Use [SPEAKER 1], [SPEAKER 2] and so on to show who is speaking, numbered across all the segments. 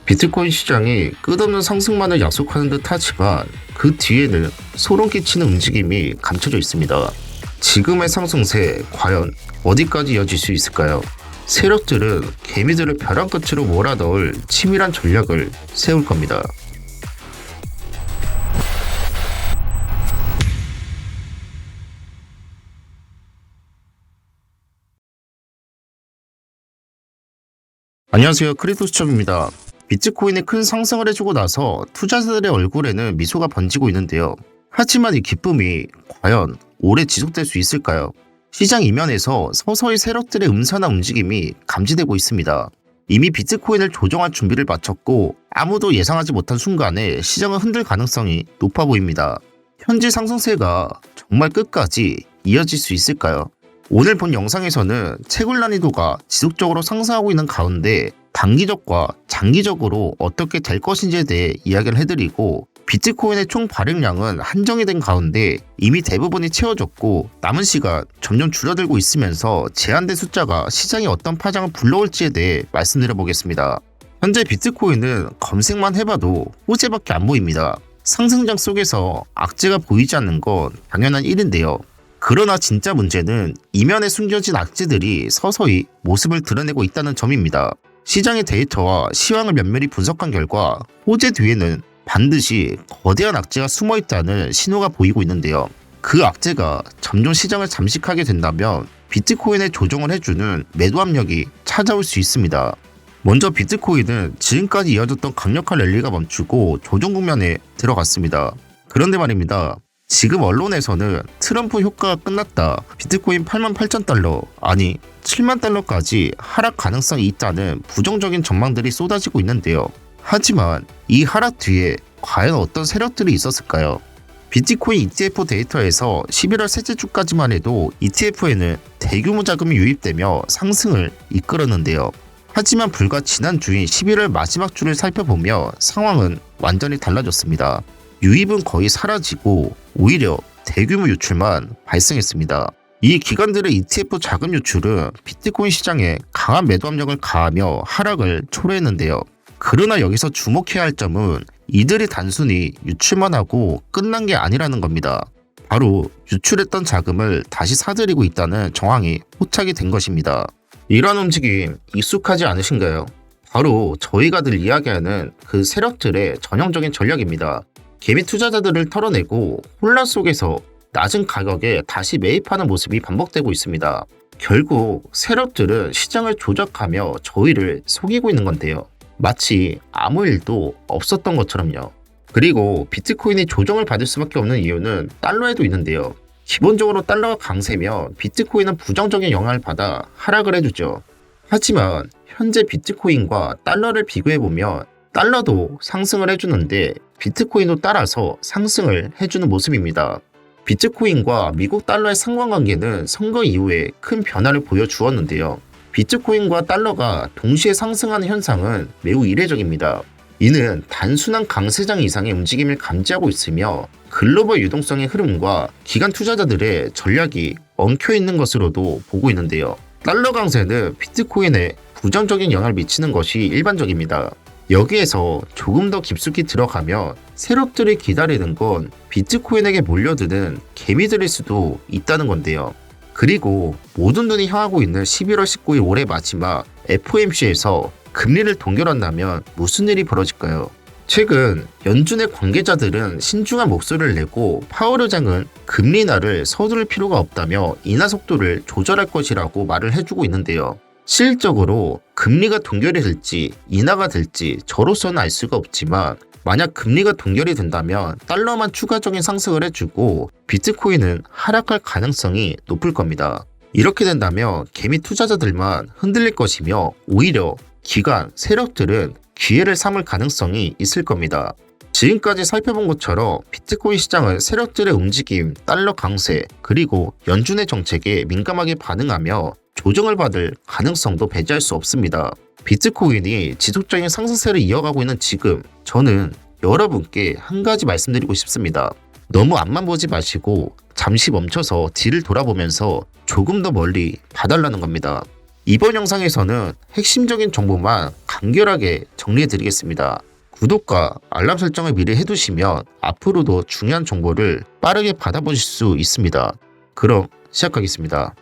[SPEAKER 1] 비트코인 시장이 끝없는 상승만을 약속하는 듯 하지만 그 뒤에는 소름 끼치는 움직임이 감춰져 있습니다. 지금의 상승세 과연 어디까지 이어질 수 있을까요? 세력들은 개미들을 벼랑 끝으로 몰아넣을 치밀한 전략을 세울 겁니다. 안녕하세요, 크립토수첩입니다. 비트코인이 큰 상승을 해주고 나서 투자자들의 얼굴에는 미소가 번지고 있는데요. 하지만 이 기쁨이 과연 오래 지속될 수 있을까요? 시장 이면에서 서서히 세력들의 음산한 움직임이 감지되고 있습니다. 이미 비트코인을 조정할 준비를 마쳤고 아무도 예상하지 못한 순간에 시장을 흔들 가능성이 높아 보입니다. 현재 상승세가 정말 끝까지 이어질 수 있을까요? 오늘 본 영상에서는 채굴 난이도가 지속적으로 상승하고 있는 가운데 단기적과 장기적으로 어떻게 될 것인지에 대해 이야기를 해드리고, 비트코인의 총 발행량은 한정이 된 가운데 이미 대부분이 채워졌고 남은 시간 점점 줄어들고 있으면서 제한된 숫자가 시장에 어떤 파장을 불러올지에 대해 말씀드려 보겠습니다. 현재 비트코인은 검색만 해봐도 호재밖에 안 보입니다. 상승장 속에서 악재가 보이지 않는 건 당연한 일인데요. 그러나 진짜 문제는 이면에 숨겨진 악재들이 서서히 모습을 드러내고 있다는 점입니다. 시장의 데이터와 시황을 면밀히 분석한 결과 호재 뒤에는 반드시 거대한 악재가 숨어있다는 신호가 보이고 있는데요. 그 악재가 점점 시장을 잠식하게 된다면 비트코인에 조정을 해주는 매도 압력이 찾아올 수 있습니다. 먼저 비트코인은 지금까지 이어졌던 강력한 랠리가 멈추고 조정 국면에 들어갔습니다. 그런데 말입니다. 지금 언론에서는 트럼프 효과가 끝났다, 비트코인 88,000달러, 아니 7만 달러까지 하락 가능성이 있다는 부정적인 전망들이 쏟아지고 있는데요. 하지만 이 하락 뒤에 과연 어떤 세력들이 있었을까요? 비트코인 ETF 데이터에서 11월 셋째 주까지만 해도 ETF에는 대규모 자금이 유입되며 상승을 이끌었는데요. 하지만 불과 지난주인 11월 마지막 주를 살펴보며 상황은 완전히 달라졌습니다. 유입은 거의 사라지고 오히려 대규모 유출만 발생했습니다. 이 기관들의 ETF 자금 유출은 비트코인 시장에 강한 매도 압력을 가하며 하락을 초래했는데요. 그러나 여기서 주목해야 할 점은 이들이 단순히 유출만 하고 끝난 게 아니라는 겁니다. 바로 유출했던 자금을 다시 사들이고 있다는 정황이 포착이 된 것입니다. 이러한 움직임 익숙하지 않으신가요? 바로 저희가 늘 이야기하는 그 세력들의 전형적인 전략입니다. 개미 투자자들을 털어내고 혼란 속에서 낮은 가격에 다시 매입하는 모습이 반복되고 있습니다. 결국 세력들은 시장을 조작하며 저희를 속이고 있는 건데요. 마치 아무 일도 없었던 것처럼요. 그리고 비트코인이 조정을 받을 수밖에 없는 이유는 달러에도 있는데요. 기본적으로 달러가 강세면 비트코인은 부정적인 영향을 받아 하락을 해주죠. 하지만 현재 비트코인과 달러를 비교해보면 달러도 상승을 해주는데 비트코인도 따라서 상승을 해주는 모습입니다. 비트코인과 미국 달러의 상관관계는 선거 이후에 큰 변화를 보여주었는데요. 비트코인과 달러가 동시에 상승하는 현상은 매우 이례적입니다. 이는 단순한 강세장 이상의 움직임을 감지하고 있으며 글로벌 유동성의 흐름과 기관 투자자들의 전략이 엉켜있는 것으로도 보고 있는데요. 달러 강세는 비트코인에 부정적인 영향을 미치는 것이 일반적입니다. 여기에서 조금 더 깊숙이 들어가면 세력들이 기다리는 건 비트코인에게 몰려드는 개미들일 수도 있다는 건데요. 그리고 모든 눈이 향하고 있는 11월 19일 올해 마지막 FOMC에서 금리를 동결한다면 무슨 일이 벌어질까요? 최근 연준의 관계자들은 신중한 목소리를 내고 파월 의장은 금리 인하를 서두를 필요가 없다며 인하 속도를 조절할 것이라고 말을 해주고 있는데요. 실질적으로 금리가 동결이 될지 인하가 될지 저로서는 알 수가 없지만 만약 금리가 동결이 된다면 달러만 추가적인 상승을 해주고 비트코인은 하락할 가능성이 높을 겁니다. 이렇게 된다면 개미 투자자들만 흔들릴 것이며 오히려 기관, 세력들은 기회를 삼을 가능성이 있을 겁니다. 지금까지 살펴본 것처럼 비트코인 시장은 세력들의 움직임, 달러 강세, 그리고 연준의 정책에 민감하게 반응하며 조정을 받을 가능성도 배제할 수 없습니다. 비트코인이 지속적인 상승세를 이어가고 있는 지금, 저는 여러분께 한 가지 말씀드리고 싶습니다. 너무 앞만 보지 마시고 잠시 멈춰서 뒤를 돌아보면서 조금 더 멀리 봐달라는 겁니다. 이번 영상에서는 핵심적인 정보만 간결하게 정리해드리겠습니다. 구독과 알람 설정을 미리 해두시면 앞으로도 중요한 정보를 빠르게 받아보실 수 있습니다. 그럼 시작하겠습니다.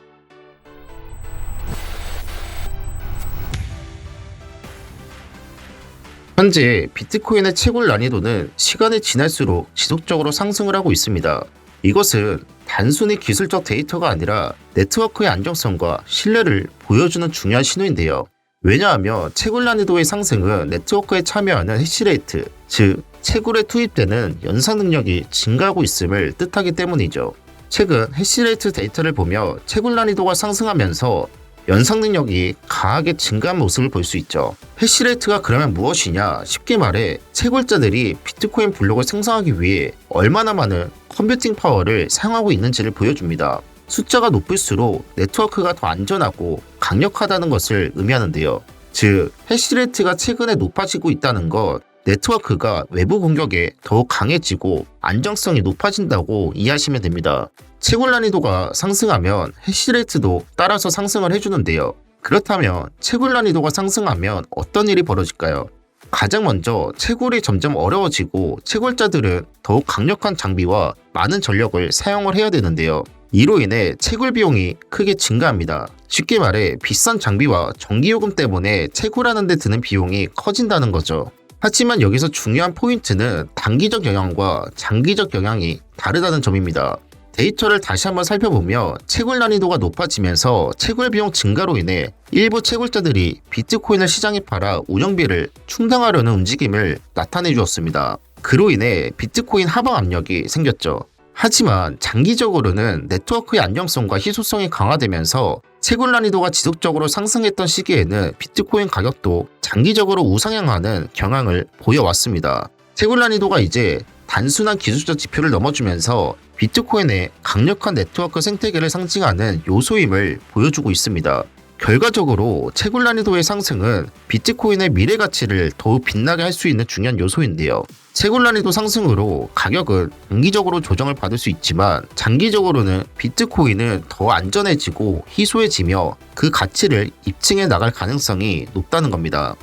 [SPEAKER 1] 현재 비트코인의 채굴 난이도는 시간이 지날수록 지속적으로 상승을 하고 있습니다. 이것은 단순히 기술적 데이터가 아니라 네트워크의 안정성과 신뢰를 보여주는 중요한 신호인데요. 왜냐하면 채굴 난이도의 상승은 네트워크에 참여하는 해시레이트, 즉 채굴에 투입되는 연산 능력이 증가하고 있음을 뜻하기 때문이죠. 최근 해시레이트 데이터를 보며 채굴 난이도가 상승하면서 연산 능력이 강하게 증가한 모습을 볼 수 있죠. 해시레이트가 그러면 무엇이냐? 쉽게 말해 채굴자들이 비트코인 블록을 생성하기 위해 얼마나 많은 컴퓨팅 파워를 사용하고 있는지를 보여줍니다. 숫자가 높을수록 네트워크가 더 안전하고 강력하다는 것을 의미하는데요. 즉, 해시레이트가 최근에 높아지고 있다는 것, 네트워크가 외부 공격에 더욱 강해지고 안정성이 높아진다고 이해하시면 됩니다. 채굴 난이도가 상승하면 해시레이트도 따라서 상승을 해주는데요. 그렇다면 채굴 난이도가 상승하면 어떤 일이 벌어질까요? 가장 먼저 채굴이 점점 어려워지고 채굴자들은 더욱 강력한 장비와 많은 전력을 사용을 해야 되는데요. 이로 인해 채굴 비용이 크게 증가합니다. 쉽게 말해 비싼 장비와 전기요금 때문에 채굴하는 데 드는 비용이 커진다는 거죠. 하지만 여기서 중요한 포인트는 단기적 영향과 장기적 영향이 다르다는 점입니다. 데이터를 다시 한번 살펴보며 채굴 난이도가 높아지면서 채굴 비용 증가로 인해 일부 채굴자들이 비트코인을 시장에 팔아 운영비를 충당하려는 움직임을 나타내 주었습니다. 그로 인해 비트코인 하방 압력이 생겼죠. 하지만 장기적으로는 네트워크의 안정성과 희소성이 강화되면서 채굴 난이도가 지속적으로 상승했던 시기에는 비트코인 가격도 장기적으로 우상향하는 경향을 보여왔습니다. 채굴 난이도가 이제 단순한 기술적 지표를 넘어주면서 비트코인의 강력한 네트워크 생태계를 상징하는 요소임을 보여주고 있습니다. 결과적으로 채굴 난이도의 상승은 비트코인의 미래 가치를 더욱 빛나게 할 수 있는 중요한 요소인데요. 채굴 난이도 상승으로 가격은 단기적으로 조정을 받을 수 있지만 장기적으로는 비트코인은 더 안전해지고 희소해지며 그 가치를 입증해 나갈 가능성이 높다는 겁니다.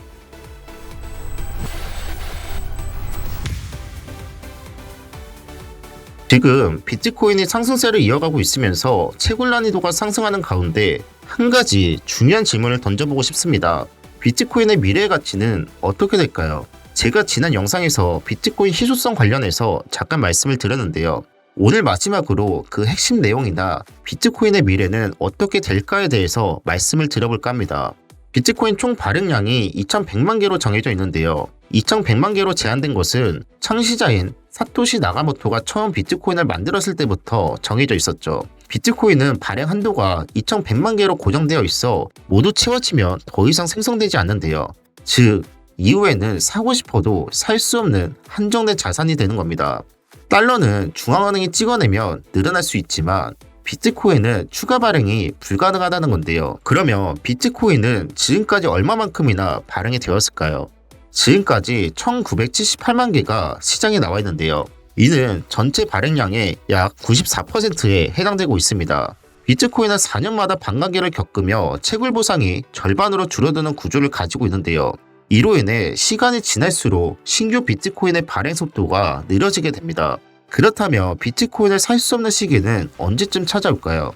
[SPEAKER 1] 지금 비트코인이 상승세를 이어가고 있으면서 채굴 난이도가 상승하는 가운데 한 가지 중요한 질문을 던져보고 싶습니다. 비트코인의 미래의 가치는 어떻게 될까요? 제가 지난 영상에서 비트코인 희소성 관련해서 잠깐 말씀을 드렸는데요. 오늘 마지막으로 그 핵심 내용이나 비트코인의 미래는 어떻게 될까에 대해서 말씀을 드려볼까 합니다. 비트코인 총 발행량이 2100만 개로 정해져 있는데요. 2100만 개로 제한된 것은 창시자인 사토시 나가모토가 처음 비트코인을 만들었을 때부터 정해져 있었죠. 비트코인은 발행 한도가 2100만 개로 고정되어 있어 모두 채워지면 더 이상 생성되지 않는데요. 즉, 이후에는 사고 싶어도 살 수 없는 한정된 자산이 되는 겁니다. 달러는 중앙은행이 찍어내면 늘어날 수 있지만 비트코인은 추가 발행이 불가능하다는 건데요. 그러면 비트코인은 지금까지 얼마만큼이나 발행이 되었을까요? 지금까지 1978만 개가 시장에 나와 있는데요. 이는 전체 발행량의 약 94%에 해당되고 있습니다. 비트코인은 4년마다 반감기를 겪으며 채굴 보상이 절반으로 줄어드는 구조를 가지고 있는데요. 이로 인해 시간이 지날수록 신규 비트코인의 발행 속도가 느려지게 됩니다. 그렇다면 비트코인을 살 수 없는 시기는 언제쯤 찾아올까요?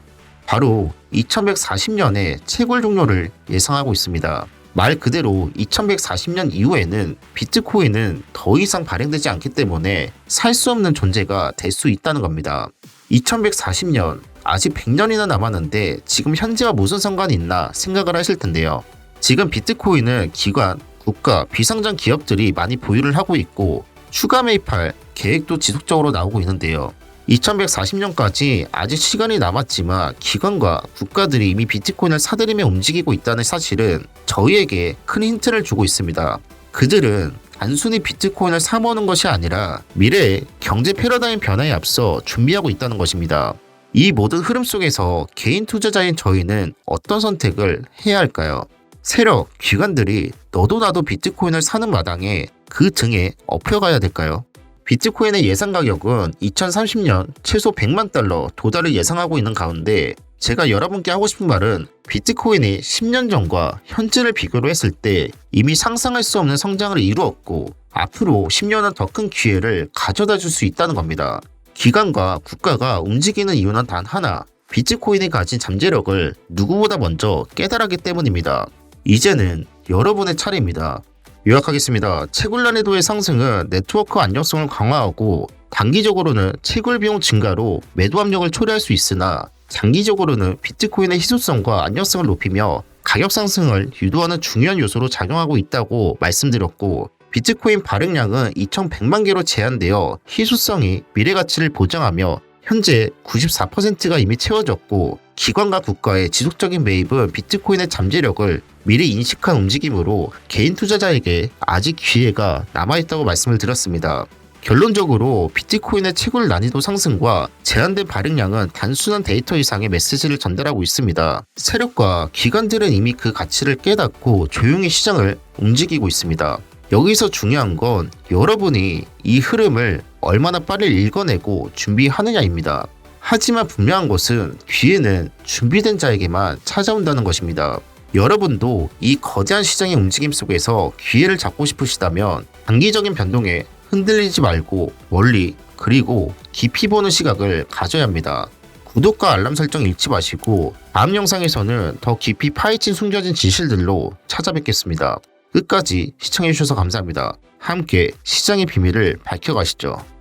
[SPEAKER 1] 바로 2140년에 채굴 종료를 예상하고 있습니다. 말 그대로 2140년 이후에는 비트코인은 더 이상 발행되지 않기 때문에 살 수 없는 존재가 될 수 있다는 겁니다. 2140년, 아직 100년이나 남았는데 지금 현재와 무슨 상관이 있나 생각을 하실 텐데요. 지금 비트코인은 기관, 국가, 비상장 기업들이 많이 보유를 하고 있고 추가 매입할 계획도 지속적으로 나오고 있는데요. 2140년까지 아직 시간이 남았지만 기관과 국가들이 이미 비트코인을 사들이며 움직이고 있다는 사실은 저희에게 큰 힌트를 주고 있습니다. 그들은 단순히 비트코인을 사모으는 것이 아니라 미래의 경제 패러다임 변화에 앞서 준비하고 있다는 것입니다. 이 모든 흐름 속에서 개인 투자자인 저희는 어떤 선택을 해야 할까요? 세력, 기관들이 너도 나도 비트코인을 사는 마당에 그 등에 업혀가야 될까요? 비트코인의 예상 가격은 2030년 최소 100만 달러 도달을 예상하고 있는 가운데 제가 여러분께 하고 싶은 말은 비트코인이 10년 전과 현재를 비교로 했을 때 이미 상상할 수 없는 성장을 이루었고 앞으로 10년은 더 큰 기회를 가져다 줄 수 있다는 겁니다. 기관과 국가가 움직이는 이유는 단 하나, 비트코인이 가진 잠재력을 누구보다 먼저 깨달았기 때문입니다. 이제는 여러분의 차례입니다. 요약하겠습니다. 채굴 난이도의 상승은 네트워크 안정성을 강화하고 단기적으로는 채굴 비용 증가로 매도 압력을 초래할 수 있으나 장기적으로는 비트코인의 희소성과 안정성을 높이며 가격 상승을 유도하는 중요한 요소로 작용하고 있다고 말씀드렸고, 비트코인 발행량은 2100만 개로 제한되어 희소성이 미래 가치를 보장하며 현재 94%가 이미 채워졌고, 기관과 국가의 지속적인 매입은 비트코인의 잠재력을 미리 인식한 움직임으로 개인 투자자에게 아직 기회가 남아있다고 말씀을 드렸습니다. 결론적으로 비트코인의 채굴 난이도 상승과 제한된 발행량은 단순한 데이터 이상의 메시지를 전달하고 있습니다. 세력과 기관들은 이미 그 가치를 깨닫고 조용히 시장을 움직이고 있습니다. 여기서 중요한 건 여러분이 이 흐름을 얼마나 빨리 읽어내고 준비하느냐입니다. 하지만 분명한 것은 기회는 준비된 자에게만 찾아온다는 것입니다. 여러분도 이 거대한 시장의 움직임 속에서 기회를 잡고 싶으시다면 단기적인 변동에 흔들리지 말고 멀리 그리고 깊이 보는 시각을 가져야 합니다. 구독과 알람 설정 잊지 마시고 다음 영상에서는 더 깊이 파헤친 숨겨진 진실들로 찾아뵙겠습니다. 끝까지 시청해주셔서 감사합니다. 함께 시장의 비밀을 밝혀가시죠.